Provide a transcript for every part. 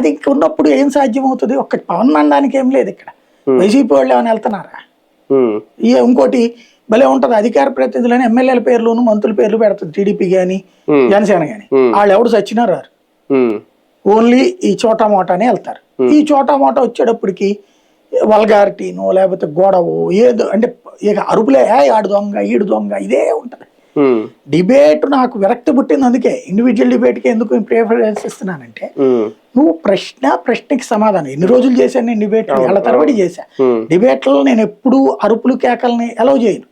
అది ఉన్నప్పుడు ఏం సాధ్యం అవుతుంది? ఒక్క పవన్ అనడానికి ఏం లేదు ఇక్కడ. వైసీపీ వాళ్ళు ఏమైనా వెళ్తున్నారా? ఇంకోటి భలే ఉంటది, అధికార ప్రతినిధులని ఎమ్మెల్యేల పేర్లును మంత్రుల పేర్లు పెడుతుంది టీడీపీ గాని జనసేన గాని. వాళ్ళు ఎవడు సచ్చినా రారు, ఓన్లీ ఈ చోటా మోటానే వెళ్తారు. ఈ చోటా మోటా వచ్చేటప్పటికి వల్గారిటీనో లేకపోతే గొడవ ఏదో అంటే ఇక అరుపులే, ఆడు దొంగ ఈడు దొంగ ఇదే ఉంటది. డిబేట్ నాకు విరక్తి పుట్టింది, అందుకే ఇండివిజువల్ డిబేట్కి ఎందుకు ప్రిఫరెన్స్ ఇస్తున్నానంటే, నువ్వు ప్రశ్నకి సమాధానం. ఎన్ని రోజులు చేశాను నేను డిబేట్లు, ఏళ్ల తరబడి చేశా డిబేట్లో. నేను ఎప్పుడు అరుపులు కేకల్ని అలౌ చేయను.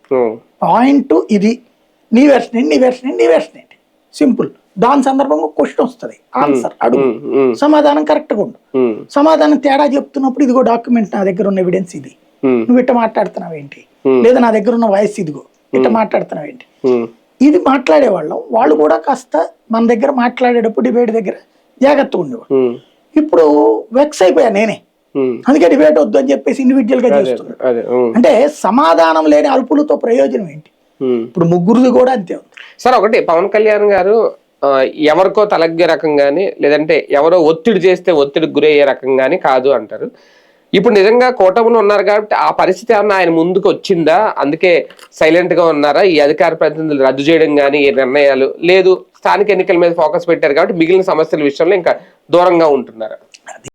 పాయింట్ ఇది, నీ వెర్షన్ ఏంటి, నీ వెర్షన్ ఏంటి, నీ వెర్షన్ ఏంటి, సింపుల్. దాని సందర్భంగా క్వశ్చన్ వస్తుంది, ఆన్సర్ అడుగు, సమాధానం కరెక్ట్గా ఉండు. సమాధానం తేడా చెప్తున్నప్పుడు ఇదిగో డాక్యుమెంట్, నా దగ్గర ఉన్న ఎవిడెన్స్ ఇది, నువ్వు ఇట్ట మాట్లాడుతున్నావు ఏంటి, లేదా నా దగ్గర ఉన్న వాయిస్ ఇదిగో ఇట్ట మాట్లాడుతున్నావు ఏంటి, ఇది మాట్లాడేవాళ్ళం. వాళ్ళు కూడా కాస్త మన దగ్గర మాట్లాడేటప్పుడు డిబేట్ దగ్గర జాగ్రత్తగా ఉండేవాళ్ళు. ఇప్పుడు వెక్స్ అయిపోయా నేనే, అందుకే డిబేట్ వద్దు అని చెప్పేసి ఇండివిజువల్ గా చేస్తున్నాను. అంటే సమాధానం లేని అరుపులతో ప్రయోజనం ఏంటి? ఇప్పుడు ముగ్గురుది కూడా అంతే ఉంది సార్. ఒకటి, పవన్ కళ్యాణ్ గారు ఎవరికో తలగ్గే రకంగాని, లేదంటే ఎవరో ఒత్తిడి చేస్తే ఒత్తిడికి గురయ్యే రకంగాని కాదు అంటారు. ఇప్పుడు నిజంగా కూటమిలో ఉన్నారు కాబట్టి ఆ పరిస్థితి ఏమన్నా ఆయన ముందుకు వచ్చిందా? అందుకే సైలెంట్ గా ఉన్నారా? ఈ అధికార ప్రతినిధులు రద్దు చేయడం కానీ ఈ నిర్ణయాలు లేదు, స్థానిక ఎన్నికల మీద ఫోకస్ పెట్టారు కాబట్టి మిగిలిన సమస్యల విషయంలో ఇంకా దూరంగా ఉంటున్నారా?